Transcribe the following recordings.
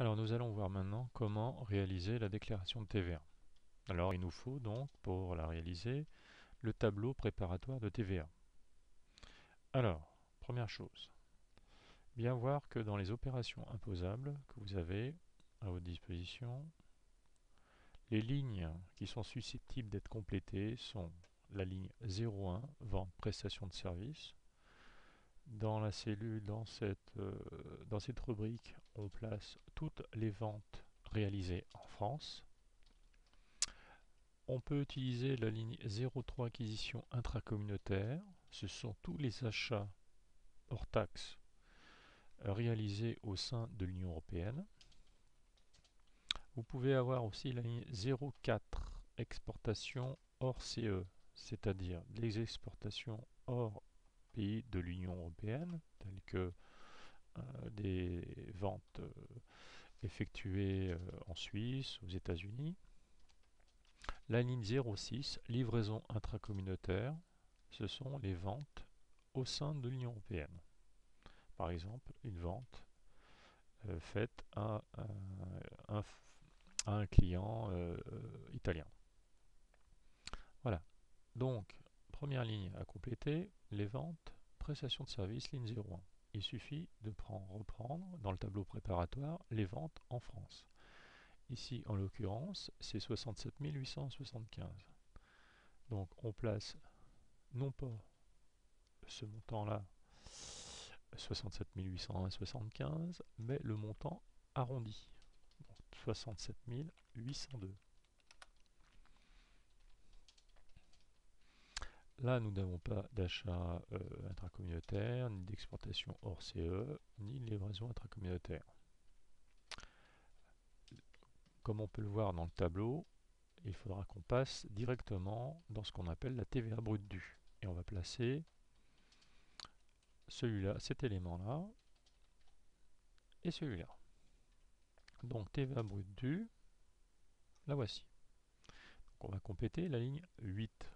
Alors nous allons voir maintenant comment réaliser la déclaration de TVA. Alors il nous faut donc pour la réaliser le tableau préparatoire de TVA. Alors, première chose, bien voir que dans les opérations imposables que vous avez à votre disposition, les lignes qui sont susceptibles d'être complétées sont la ligne 01, vente prestation de service. Dans la cellule, dans cette rubrique, on place toutes les ventes réalisées en France. On peut utiliser la ligne 03 acquisition intracommunautaire. Ce sont tous les achats hors taxes réalisés au sein de l'Union européenne. Vous pouvez avoir aussi la ligne 04 exportation hors CE, c'est-à-dire les exportations hors pays de l'Union européenne, telles que des ventes effectuées en Suisse, aux États-Unis. La ligne 06, livraison intracommunautaire, ce sont les ventes au sein de l'Union européenne. Par exemple, une vente faite à un client italien. Voilà. Donc, première ligne à compléter, les ventes, prestation de service, ligne 01. Il suffit de reprendre dans le tableau préparatoire les ventes en France. Ici, en l'occurrence, c'est 67 875. Donc, on place non pas ce montant-là, 67 875, mais le montant arrondi, donc 67 802. Là, nous n'avons pas d'achat intracommunautaire, ni d'exportation hors CE, ni de livraison intracommunautaire. Comme on peut le voir dans le tableau, il faudra qu'on passe directement dans ce qu'on appelle la TVA brute due. Et on va placer celui-là, cet élément-là, et celui-là. Donc TVA brute due, la voici. Donc on va compléter la ligne 8.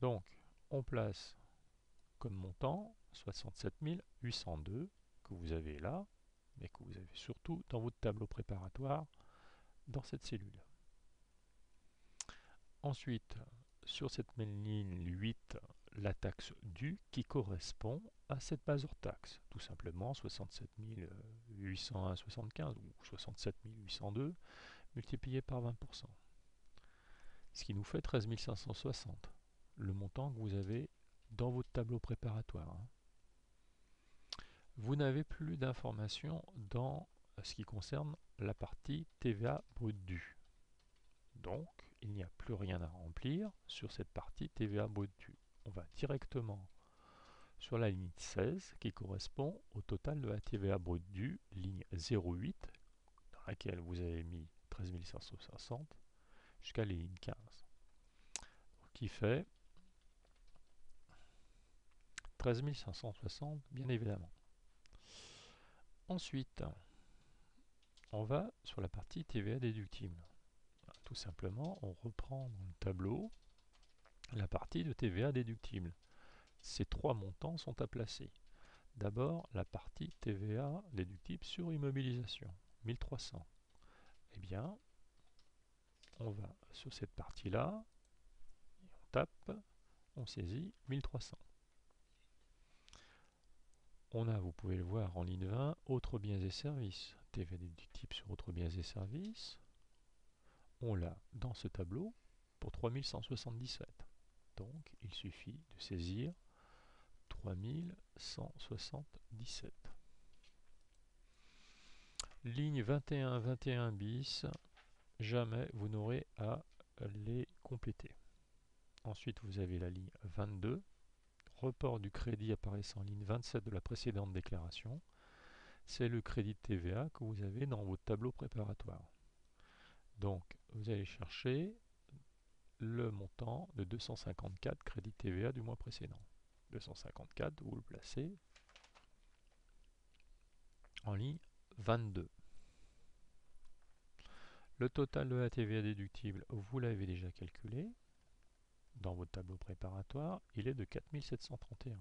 Donc on place comme montant 67 802 que vous avez là, mais que vous avez surtout dans votre tableau préparatoire dans cette cellule. Ensuite, sur cette même ligne 8, la taxe due qui correspond à cette base hors taxe. Tout simplement 67 875 ou 67 802 multiplié par 20%. Ce qui nous fait 13 560, le montant que vous avez dans votre tableau préparatoire. Vous n'avez plus d'informations dans ce qui concerne la partie TVA brute due. Donc, il n'y a plus rien à remplir sur cette partie TVA brute due. On va directement sur la ligne 16 qui correspond au total de la TVA brute due, ligne 08, dans laquelle vous avez mis 13 560 jusqu'à la ligne 15. Qui fait 13 560, bien évidemment. Ensuite, on va sur la partie TVA déductible. Tout simplement, on reprend dans le tableau la partie de TVA déductible. Ces trois montants sont à placer. D'abord, la partie TVA déductible sur immobilisation, 1300. Eh bien, on va sur cette partie-là, on tape, on saisit 1300. On a, vous pouvez le voir en ligne 20, autres biens et services. TVA déductible sur autres biens et services. On l'a dans ce tableau pour 3177. Donc, il suffit de saisir 3177. Ligne 21, 21 bis, jamais vous n'aurez à les compléter. Ensuite, vous avez la ligne 22, report du crédit apparaissant en ligne 27 de la précédente déclaration. C'est le crédit de TVA que vous avez dans votre tableau préparatoire. Donc, vous allez chercher le montant de 254 crédit TVA du mois précédent. 254, vous le placez en ligne 22. Le total de la TVA déductible, vous l'avez déjà calculé dans votre tableau préparatoire, il est de 4731.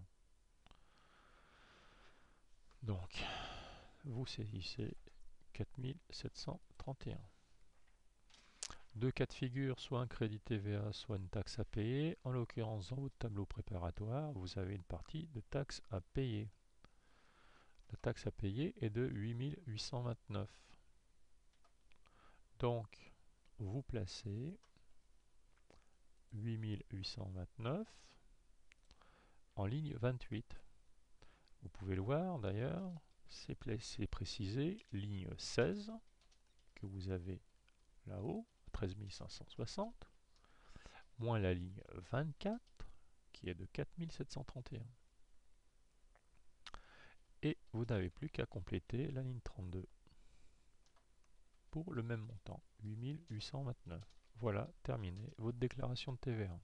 Donc, vous saisissez 4731. Deux cas de figure, soit un crédit TVA, soit une taxe à payer. En l'occurrence, dans votre tableau préparatoire, vous avez une partie de taxe à payer. La taxe à payer est de 8829. Donc, vous placez 8829 en ligne 28. Vous pouvez le voir d'ailleurs, c'est précisé, ligne 16 que vous avez là-haut, 13 560, moins la ligne 24 qui est de 4731. Et vous n'avez plus qu'à compléter la ligne 32 pour le même montant, 8829. Voilà, terminé votre déclaration de TVA.